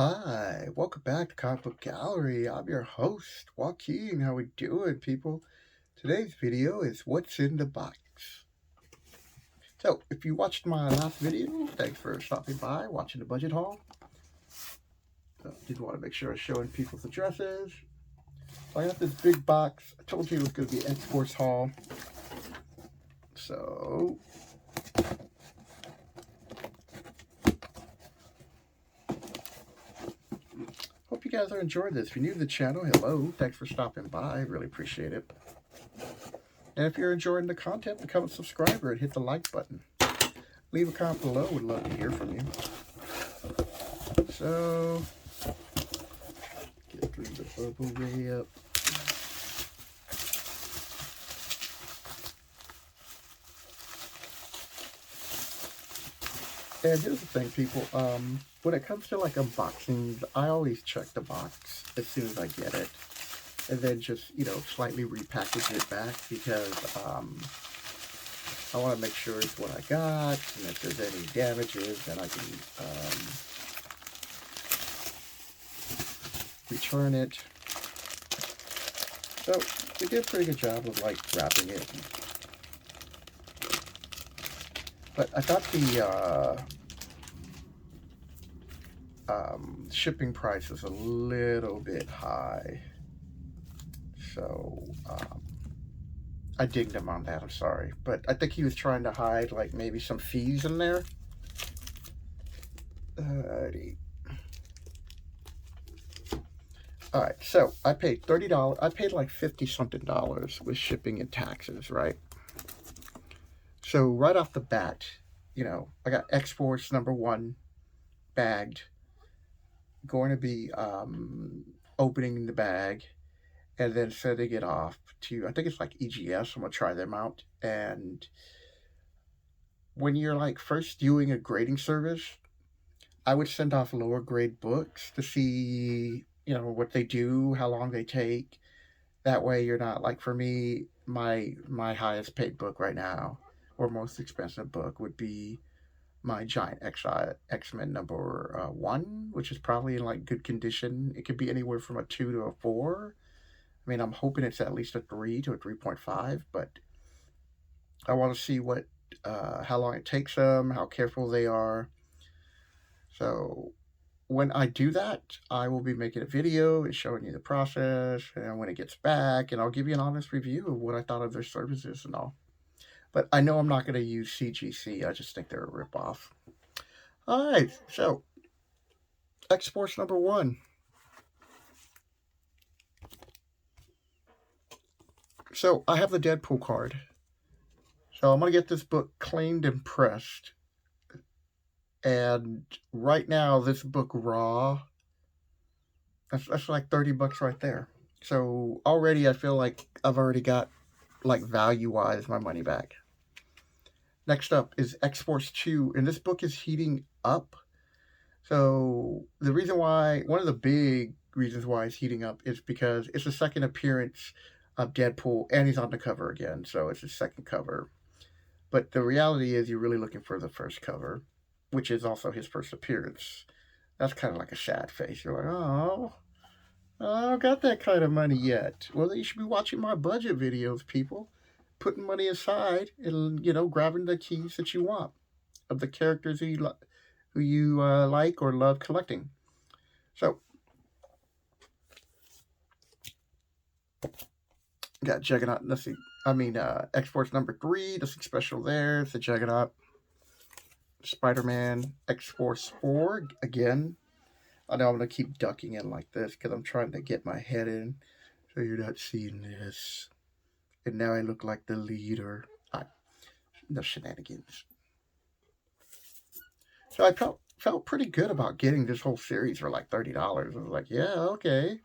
Hi, welcome back to Comic Book Gallery. I'm your host, Joaquin. How we doing, people? Today's video is what's in the box. So, if you watched my last video, thanks for stopping by, watching the budget haul. Did want to make sure I was showing people's addresses. So I got this big box. I told you it was going to be X-Force haul. So, hope you guys are enjoying this. If you're new to the channel, hello. Thanks for stopping by. I really appreciate it. And if you're enjoying the content, become a subscriber and hit the like button. Leave a comment below. Would love to hear from you. So, get through the bubble way up. And here's the thing, people. When it comes to like unboxings, I always check the box as soon as I get it, and then just slightly repackage it back because I want to make sure it's what I got, and if there's any damages, then I can return it. So we did a pretty good job of like wrapping it. But I thought the shipping price was a little bit high. So I dinged him on that, I'm sorry. But I think he was trying to hide like maybe some fees in there. Alright, so I paid $30. I paid like 50 something dollars with shipping and taxes, right? So right off the bat, I got X-Force #1 bagged. Going to be opening the bag and then sending it off to, I think it's like EGS. I'm going to try them out. And when you're like first doing a grading service, I would send off lower grade books to see, what they do, how long they take. That way you're not like, for me, my highest paid book right now, or most expensive book, would be my Giant X-Men #1, which is probably in like good condition. It could be anywhere from a 2 to a 4. I mean, I'm hoping it's at least a 3 to a 3.5, but I want to see how long it takes them, how careful they are. So when I do that, I will be making a video and showing you the process and when it gets back, and I'll give you an honest review of what I thought of their services and all. But I know I'm not going to use CGC. I just think they're a ripoff. All right, so X-Force #1. So I have the Deadpool card. So I'm going to get this book claimed and pressed. And right now, this book raw, that's like 30 bucks right there. So already I feel like I've already got, like, value-wise, my money back. Next up is X-Force 2, and this book is heating up. So the reason why, one of the big reasons why it's heating up is because it's the second appearance of Deadpool, and he's on the cover again, so it's his second cover. But the reality is you're really looking for the first cover, which is also his first appearance. That's kind of like a sad face. You're like, oh, I don't got that kind of money yet. Well, you should be watching my budget videos, people. Putting money aside and, grabbing the keys that you want of the characters who you like or love collecting. So, got Juggernaut. Let's see. X-Force #3. Nothing special there. It's a Juggernaut. Spider-Man X-Force 4. Again, I know I'm going to keep ducking in like this because I'm trying to get my head in so you're not seeing this. And now I look like the leader. No shenanigans. So I felt pretty good about getting this whole series for like $30. I was like, yeah, okay,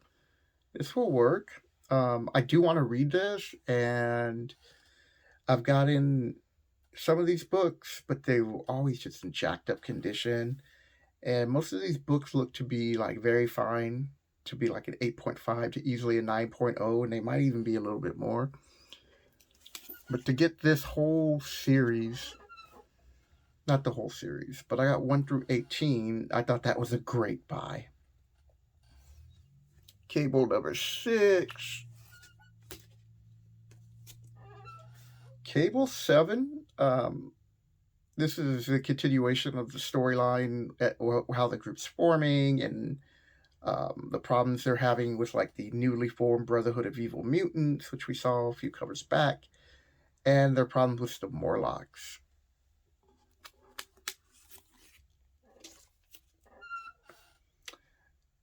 this will work. I do want to read this, and I've gotten some of these books, but they were always just in jacked up condition. And most of these books look to be like very fine, to be like an 8.5 to easily a 9.0, and they might even be a little bit more. But to get this whole series, not the whole series, but I got 1 through 18, I thought that was a great buy. Cable number 6. Cable 7. This is a continuation of the storyline at how the group's forming and the problems they're having with like the newly formed Brotherhood of Evil Mutants, which we saw a few covers back, and their problems with the Morlocks.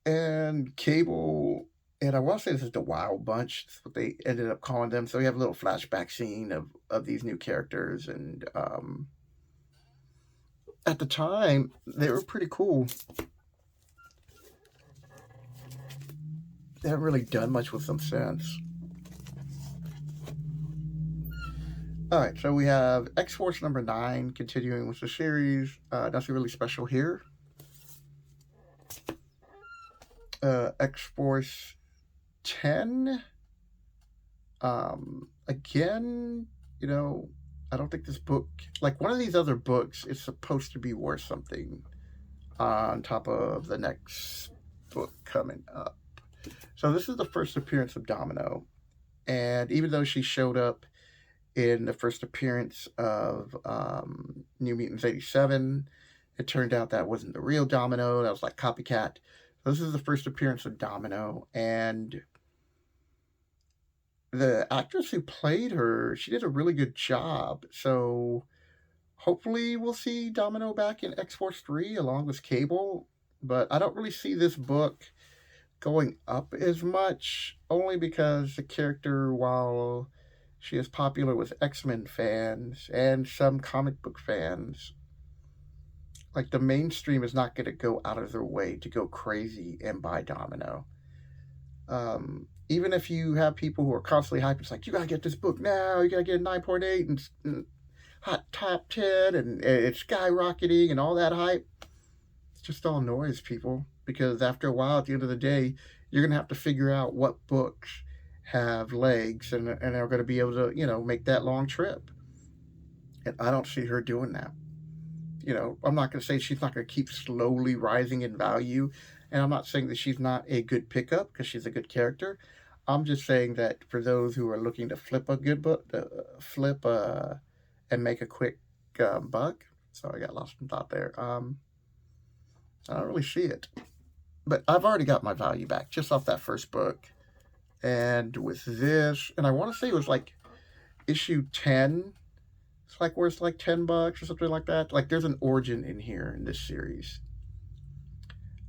And Cable, and I want to say this is the Wild Bunch. That's what they ended up calling them. So we have a little flashback scene of these new characters, and at the time they were pretty cool. They haven't really done much with them since. Alright, so we have X-Force number 9, continuing with the series. Nothing really special here. X-Force 10. Again, you know, I don't think this book, like one of these other books, is supposed to be worth something on top of the next book coming up. So this is the first appearance of Domino. And even though she showed up in the first appearance of New Mutants 87, it turned out that wasn't the real Domino. That was like copycat. So this is the first appearance of Domino. And the actress who played her, she did a really good job. So hopefully we'll see Domino back in X-Force 3 along with Cable. But I don't really see this book going up as much, only because the character, while she is popular with X-Men fans and some comic book fans, like the mainstream is not going to go out of their way to go crazy and buy Domino. Even if you have people who are constantly hyped, it's like, you got to get this book now, you got to get a 9.8 and hot top 10 and it's skyrocketing and all that hype. It's just all noise, people. Because after a while, at the end of the day, you're going to have to figure out what books have legs and are going to be able to, you know, make that long trip. And I don't see her doing that. You know, I'm not going to say she's not going to keep slowly rising in value. And I'm not saying that she's not a good pickup because she's a good character. I'm just saying that for those who are looking to flip a good book, and make a quick buck. So I got lost in thought there. I don't really see it. But I've already got my value back just off that first book. And with this, and I want to say it was like issue 10. It's like worth like $10 or something like that. Like there's an origin in here in this series.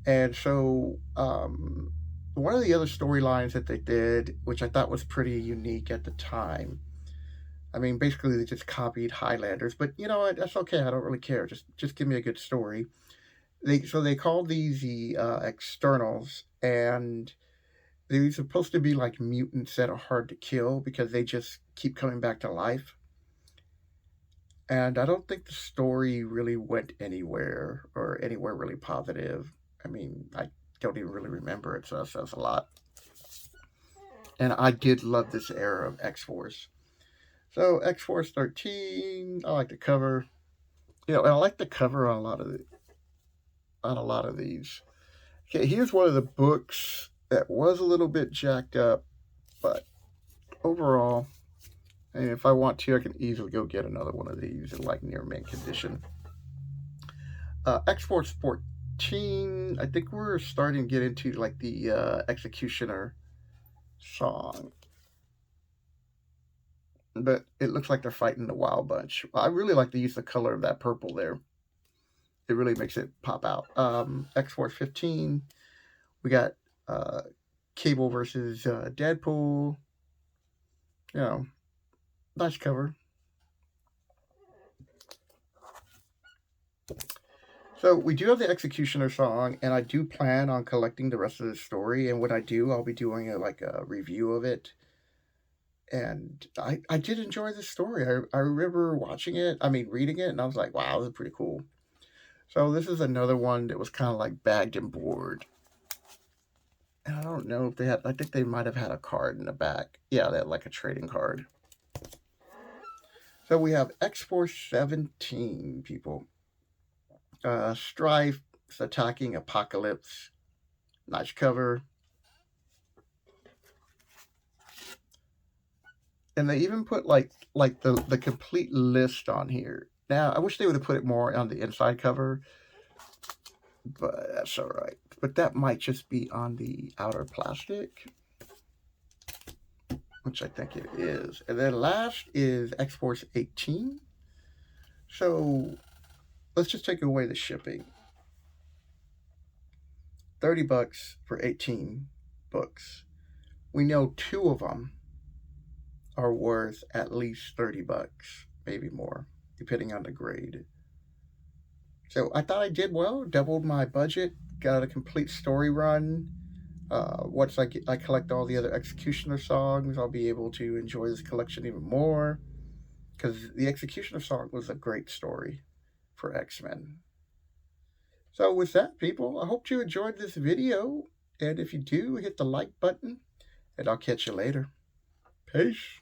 And so one of the other storylines that they did, which I thought was pretty unique at the time, I mean, basically they just copied Highlanders, but you know what? That's okay. I don't really care. Just give me a good story. They called these the externals, and they're supposed to be like mutants that are hard to kill because they just keep coming back to life. And I don't think the story really went anywhere or anywhere really positive. I mean, I don't even really remember it, so that says a lot. And I did love this era of X-Force. So X-Force 13, I like the cover. You know, and I like the cover on a lot of these. Okay, here's one of the books that was a little bit jacked up, but overall, and if I want to, I can easily go get another one of these in like near mint condition. X-Force 14, I think we're starting to get into like the Executioner song. But it looks like they're fighting the Wild Bunch. I really like to use the color of that purple there. It really makes it pop out. X-Force 15, we got Cable versus Deadpool. You know, nice cover. So we do have the Executioner song, and I do plan on collecting the rest of the story. And when I do, I'll be doing a review of it. And I did enjoy the story. I remember reading it, and I was like, wow, this is pretty cool. So this is another one that was kind of like bagged and board. And I don't know if they had, I think they might have had a card in the back. Yeah, they had like a trading card. So we have X-Force 17, people. Strife attacking Apocalypse. Nice cover. And they even put like the complete list on here. Now I wish they would have put it more on the inside cover, but that's all right. But that might just be on the outer plastic, which I think it is. And then last is X Force 18. So let's just take away the shipping. $30 for 18 books. We know two of them are worth at least $30, maybe more, depending on the grade. So I thought I did well, doubled my budget, got a complete story run. Once I collect all the other Executioner songs, I'll be able to enjoy this collection even more. Because the Executioner song was a great story for X-Men. So with that, people, I hope you enjoyed this video. And if you do, hit the like button, and I'll catch you later. Peace.